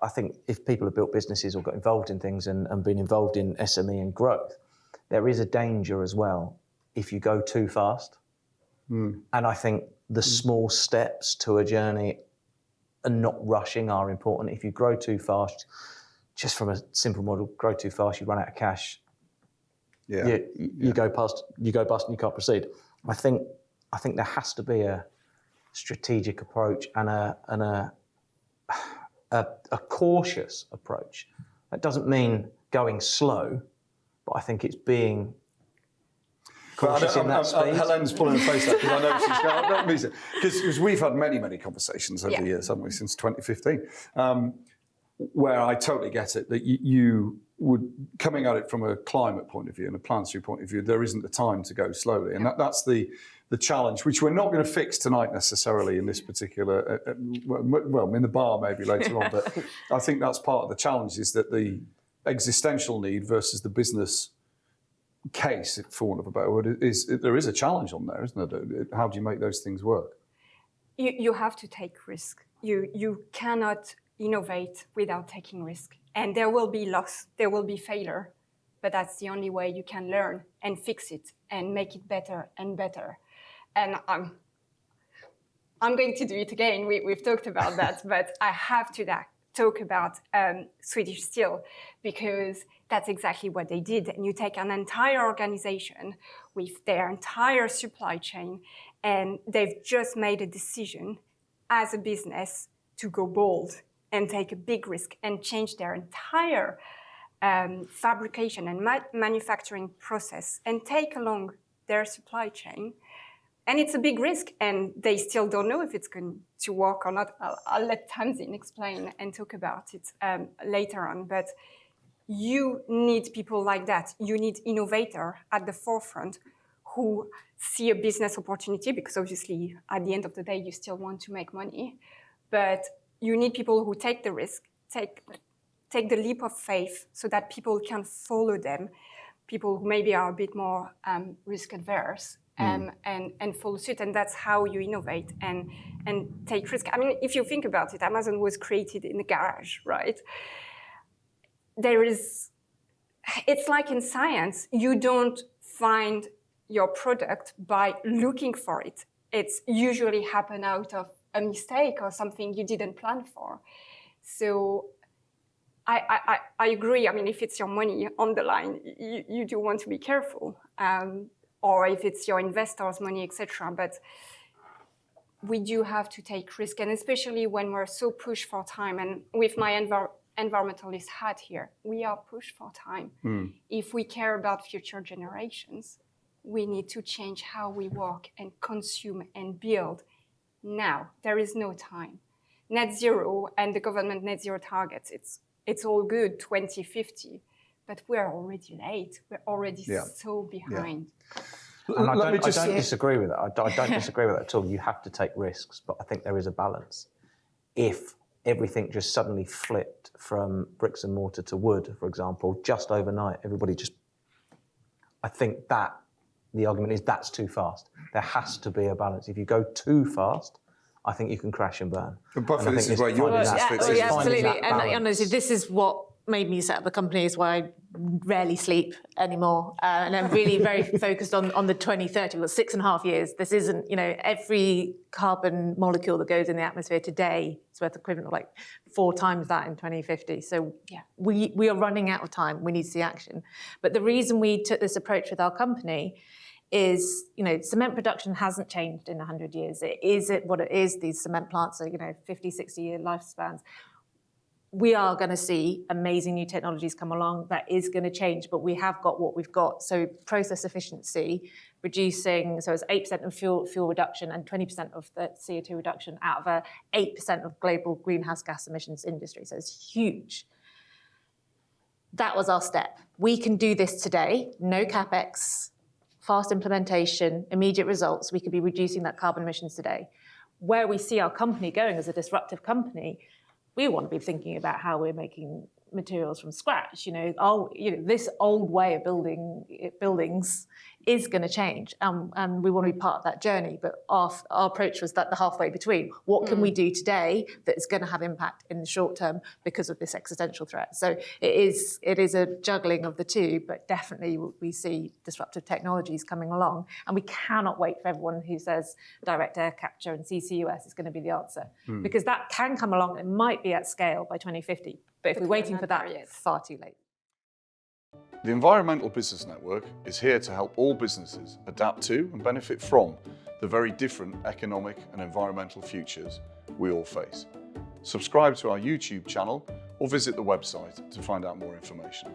I think if people have built businesses or got involved in things and been involved in SME and growth, there is a danger as well if you go too fast. And I think the small steps to a journey and not rushing are important. If you grow too fast, just from a simple model, grow too fast, you run out of cash. You go bust and you can't proceed. I think there has to be a strategic approach and a cautious approach. That doesn't mean going slow, but I think it's being cautious in that space. Helen's pulling her face out because I know she's going, because we've had many conversations over the years, haven't we, since 2015, where I totally get it, that you would, coming at it from a climate point of view and a planetary point of view, there isn't the time to go slowly. And that's the challenge, which we're not going to fix tonight necessarily in this particular, well, in the bar maybe later on, but I think that's part of the challenge, is that the existential need versus the business case, for want of a better word, there is a challenge on there, isn't there? How do you make those things work? You have to take risk. You cannot innovate without taking risk. And there will be loss, there will be failure, but that's the only way you can learn and fix it and make it better and better. And I'm going to do it again. We've talked about that, but I have to talk about Swedish Steel, because that's exactly what they did. And you take an entire organization with their entire supply chain, and they've just made a decision as a business to go bold and take a big risk and change their entire fabrication and manufacturing process and take along their supply chain. And it's a big risk, and they still don't know if it's going to work or not. I'll let Tamsin explain and talk about it later on. But you need people like that. You need innovators at the forefront who see a business opportunity, because obviously at the end of the day, you still want to make money. But you need people who take the risk, take the leap of faith so that people can follow them, people who maybe are a bit more risk adverse. And follow suit, and that's how you innovate and take risk. I mean, if you think about it, Amazon was created in a garage, right? It's like in science, you don't find your product by looking for it. It's usually happen out of a mistake or something you didn't plan for. So I agree. I mean, if it's your money on the line, you do want to be careful. Or if it's your investors' money, etc. But we do have to take risk, and especially when we're so pushed for time. And with my environmentalist hat here, we are pushed for time. If we care about future generations, we need to change how we work and consume and build now. There is no time. Net zero and the government net zero targets, it's all good, 2050. But we're already late. We're already so behind. And I don't disagree with that. I don't disagree with that at all. You have to take risks, but I think there is a balance. If everything just suddenly flipped from bricks and mortar to wood, for example, just overnight, I think that the argument is that's too fast. There has to be a balance. If you go too fast, I think you can crash and burn. But this is where your business fits in. Absolutely. And honestly, this is what made me set up the company, is why I rarely sleep anymore. And I'm really very focused on the 2030. Well, 6.5 years. This isn't, every carbon molecule that goes in the atmosphere today is worth equivalent of like 4 times that in 2050. So we are running out of time. We need to see action. But the reason we took this approach with our company is, cement production hasn't changed in 100 years. It is what it is. These cement plants are, 50, 60-year lifespans. We are going to see amazing new technologies come along. That is going to change, but we have got what we've got. So process efficiency, reducing, so it's 8% of fuel reduction and 20% of the CO2 reduction out of a 8% of global greenhouse gas emissions industry. So it's huge. That was our step. We can do this today, no CapEx, fast implementation, immediate results. We could be reducing that carbon emissions today. Where we see our company going as a disruptive company, we want to be thinking about how we're making materials from scratch. This old way of building buildings is going to change, and we want to be part of that journey. But our approach was that the halfway between. What can we do today that is going to have impact in the short term because of this existential threat? So it is a juggling of the two, but definitely we see disruptive technologies coming along, and we cannot wait for everyone who says direct air capture and CCUS is going to be the answer, because that can come along. It might be at scale by 2050, but if we're waiting for that, it's far too late. The Environmental Business Network is here to help all businesses adapt to and benefit from the very different economic and environmental futures we all face. Subscribe to our YouTube channel or visit the website to find out more information.